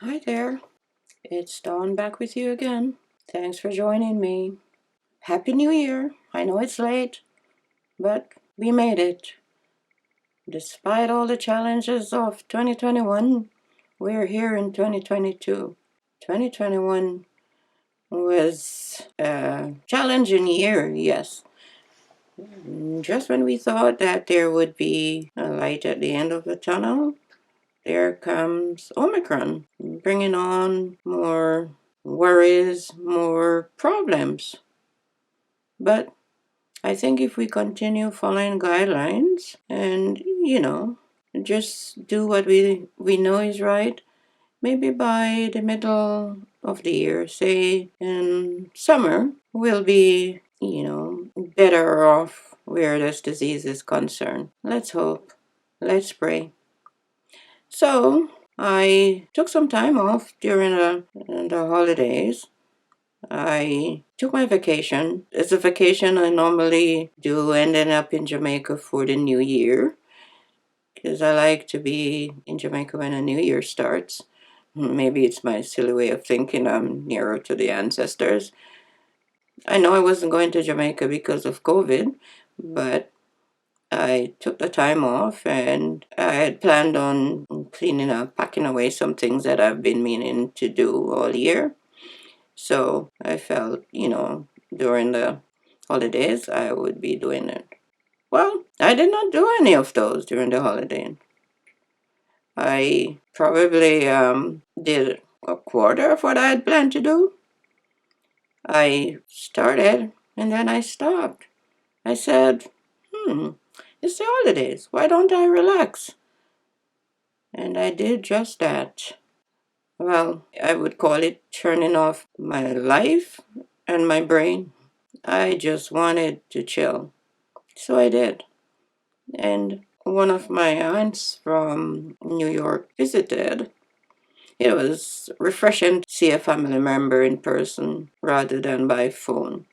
Hi there, it's Dawn back with you again. Thanks for joining me. Happy New Year! I know it's late, but we made it. Despite all the challenges of 2021, we're here in 2022. 2021 was a challenging year, yes. Just when we thought that there would be a light at the end of the tunnel, there comes Omicron, bringing on more worries, more problems. But I think if we continue following guidelines and, just do what we know is right, maybe by the middle of the year, say in summer, we'll be, better off where this disease is concerned. Let's hope. Let's pray. So, I took some time off during the holidays. I took my vacation. It's a vacation I normally do ending up in Jamaica for the new year because I like to be in Jamaica when the new year starts. Maybe it's my silly way of thinking I'm nearer to the ancestors. I know I wasn't going to Jamaica because of COVID, but I took the time off and I had planned on cleaning up, packing away some things that I've been meaning to do all year. So I felt, during the holidays I would be doing it. Well, I did not do any of those during the holiday. I probably did a quarter of what I had planned to do. I started and then I stopped. I said, it's the holidays. Why don't I relax? And I did just that. Well, I would call it turning off my life and my brain. I just wanted to chill. So I did. And one of my aunts from New York visited. It was refreshing to see a family member in person rather than by phone.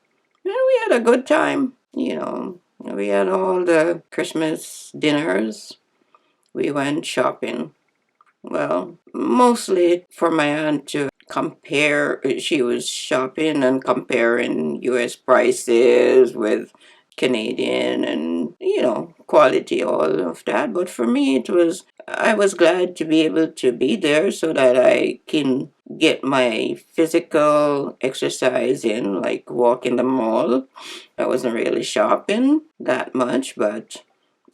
And we had a good time. We had all the Christmas dinners. We went shopping. Well, mostly for my aunt to compare. She was shopping and comparing US prices with Canadian and, quality, all of that. But for me, I was glad to be able to be there so that I can get my physical exercise in, like walk in the mall. I wasn't really shopping that much, but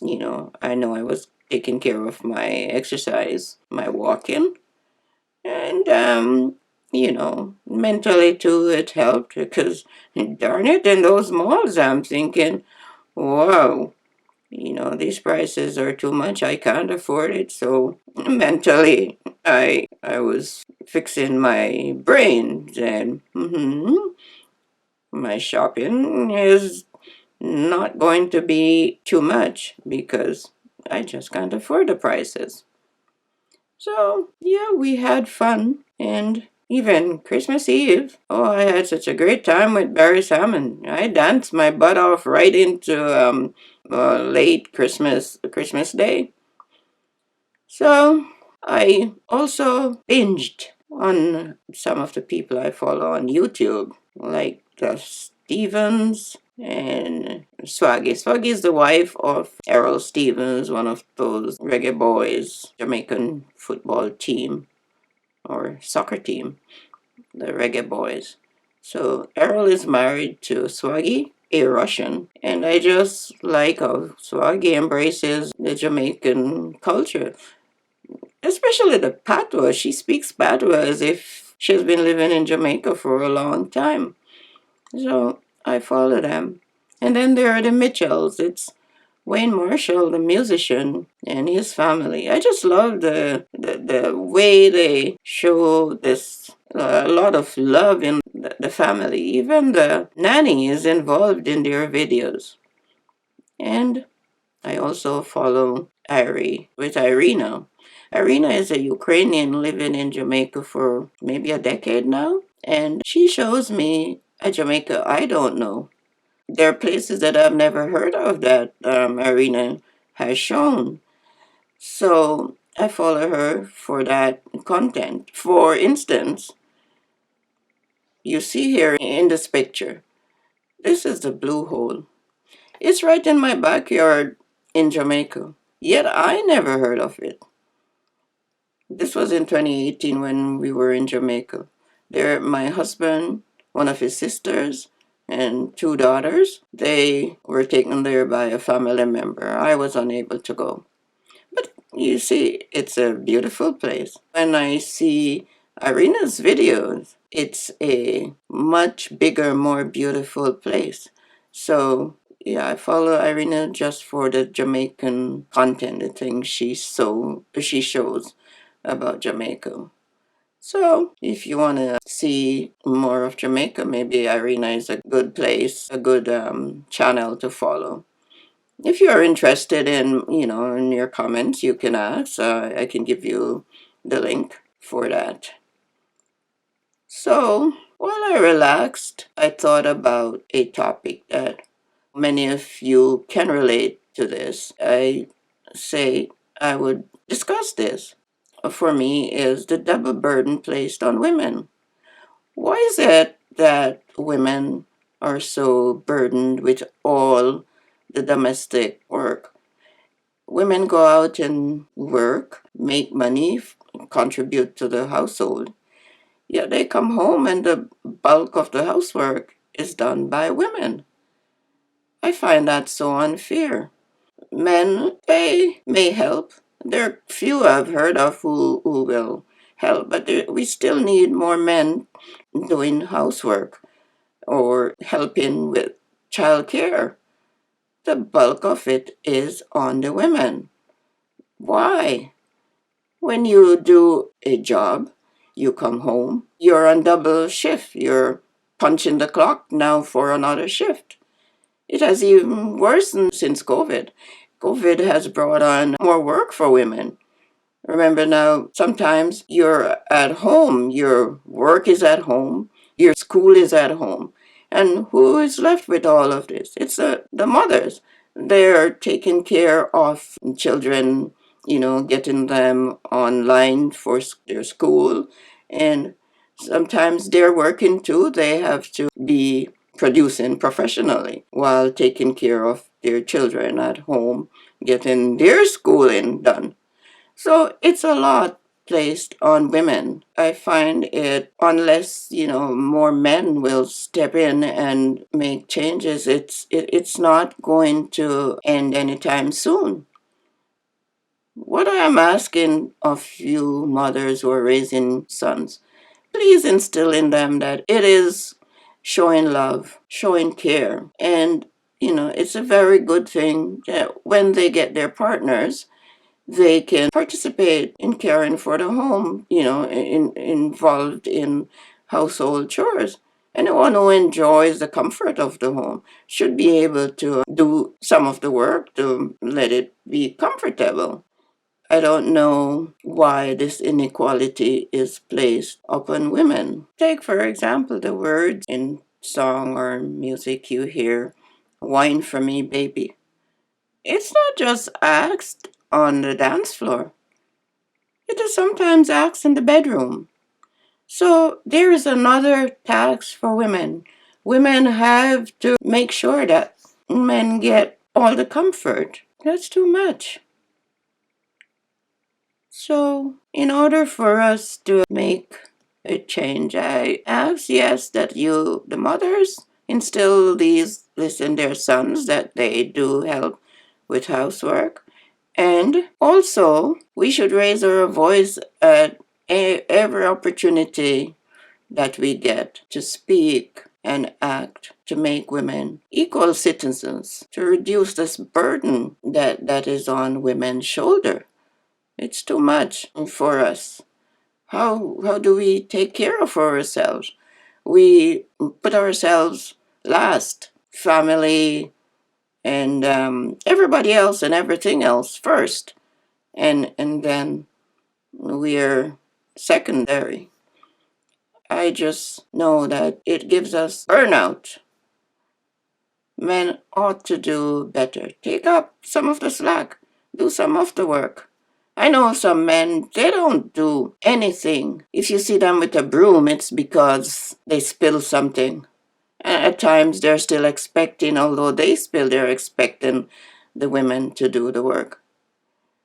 I know I was taking care of my exercise, my walking. And, mentally too, it helped because, darn it, in those malls, I'm thinking, wow, these prices are too much. I can't afford it. So mentally, I was fixing my brain and my shopping is not going to be too much because I just can't afford the prices. So, yeah, we had fun. And even Christmas Eve, oh, I had such a great time with Barry Salmon. I danced my butt off right into late Christmas Day. So, I also binged on some of the people I follow on YouTube, like the Stevens and Swaggy. Swaggy is the wife of Errol Stevens, one of those reggae boys, Jamaican football team or soccer team, the reggae boys. So Errol is married to Swaggy, a Russian, and I just like how Swaggy embraces the Jamaican culture, especially the patois. She speaks patois as if she's been living in Jamaica for a long time. So I follow them. And then there are the Mitchells. It's Wayne Marshall, the musician, and his family. I just love the way they show this a lot of love in the family. Even the nanny is involved in their videos. And I also follow Irie with Irina. Irina is a Ukrainian living in Jamaica for maybe a decade now. And she shows me a Jamaica I don't know. There are places that I've never heard of that Irina has shown. So I follow her for that content. For instance, you see here in this picture, this is the blue hole. It's right in my backyard in Jamaica, yet I never heard of it. This was in 2018 when we were in Jamaica. There, my husband, one of his sisters, and two daughters, they were taken there by a family member. I was unable to go. But you see, it's a beautiful place. When I see Irina's videos, it's a much bigger, more beautiful place. So yeah, I follow Irina just for the Jamaican content, the things she shows about Jamaica. So if you want to see more of Jamaica, maybe Irina is a good place, a good channel to follow. If you're interested in your comments, you can ask. I can give you the link for that. So while I relaxed, I thought about a topic that many of you can relate to this. I say I would discuss this. For me, is the double burden placed on women. Why is it that women are so burdened with all the domestic work? Women go out and work, make money, contribute to the household. Yet they come home and the bulk of the housework is done by women. I find that so unfair. Men, they may help. There are few I've heard of who will help, but we still need more men doing housework or helping with childcare. The bulk of it is on the women. Why? When you do a job, you come home, you're on double shift. You're punching the clock now for another shift. It has even worsened since COVID. COVID has brought on more work for women. Remember now, sometimes you're at home, your work is at home, your school is at home. And who is left with all of this? It's the mothers. They're taking care of children, getting them online for their school. And sometimes they're working too. They have to be producing professionally while taking care of their children at home, getting their schooling done. So it's a lot placed on women. I find it, unless, more men will step in and make changes, it's not going to end anytime soon. What I am asking of you mothers who are raising sons, please instill in them that it is showing love, showing care. And, it's a very good thing that when they get their partners, they can participate in caring for the home, involved in household chores. Anyone who enjoys the comfort of the home should be able to do some of the work to let it be comfortable. I don't know why this inequality is placed upon women. Take, for example, the words in song or music you hear, "Wine for me, baby." It's not just asked on the dance floor. It is sometimes asked in the bedroom. So there is another task for women. Women have to make sure that men get all the comfort. That's too much. So in order for us to make a change, I ask, yes, that you, the mothers, instill this in their sons, that they do help with housework. And also, we should raise our voice at every opportunity that we get to speak and act to make women equal citizens, to reduce this burden that is on women's shoulder. It's too much for us. How do we take care of ourselves? We put ourselves last, family and everybody else and everything else first, and then we're secondary. I just know that it gives us burnout. Men ought to do better. Take up some of the slack. Do some of the work. I know some men, they don't do anything. If you see them with a broom, it's because they spill something. And at times they're still expecting, although they spill, they're expecting the women to do the work.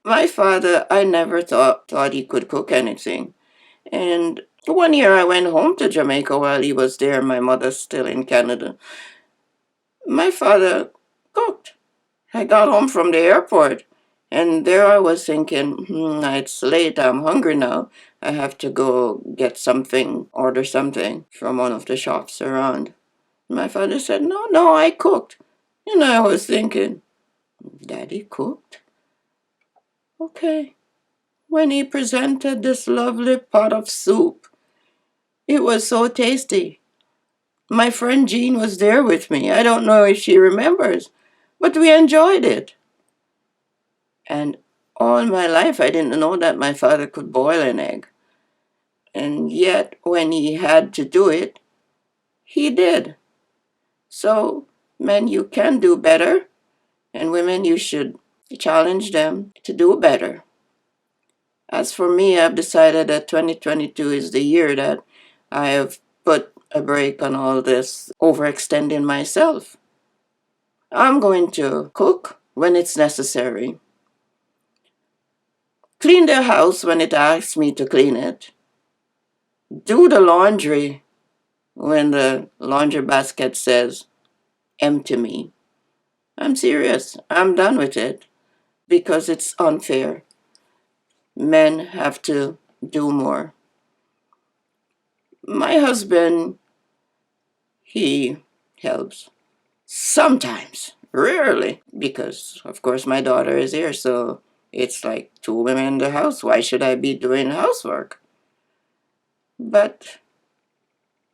My father, I never thought he could cook anything. And one year I went home to Jamaica while he was there, my mother's still in Canada. My father cooked. I got home from the airport, and there I was thinking, it's late, I'm hungry now. I have to go get something, order something from one of the shops around. My father said, no, I cooked. And I was thinking, Daddy cooked? Okay. When he presented this lovely pot of soup, it was so tasty. My friend Jean was there with me. I don't know if she remembers, but we enjoyed it. And all my life I didn't know that my father could boil an egg. And yet, when he had to do it, he did. So, men, you can do better, and women, you should challenge them to do better. As for me, I've decided that 2022 is the year that I have put a break on all this overextending myself. I'm going to cook when it's necessary, clean the house when it asks me to clean it, do the laundry when the laundry basket says, empty me. I'm serious. I'm done with it because it's unfair. Men have to do more. My husband, he helps. Sometimes, rarely, because of course my daughter is here, so it's like two women in the house. Why should I be doing housework? But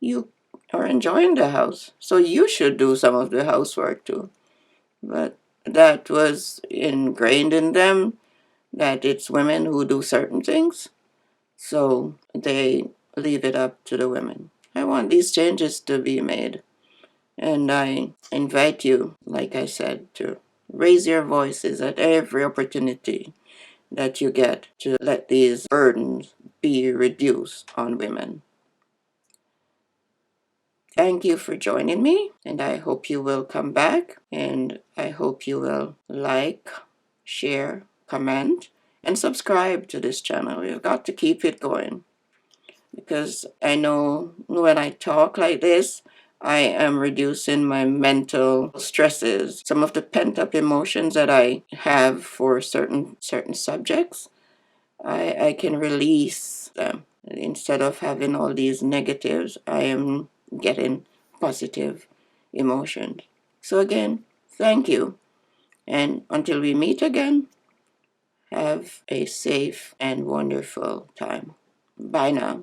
you are enjoying the house, so you should do some of the housework too. But that was ingrained in them that it's women who do certain things, so they leave it up to the women. I want these changes to be made, and I invite you, like I said, to raise your voices at every opportunity that you get to let these burdens be reduced on women. Thank you for joining me, and I hope you will come back, and I hope you will like, share, comment, and subscribe to this channel. We've got to keep it going because I know when I talk like this, I am reducing my mental stresses, some of the pent-up emotions that I have for certain subjects. I can release them. Instead of having all these negatives, I am getting positive emotions. So again, thank you. And until we meet again, have a safe and wonderful time. Bye now.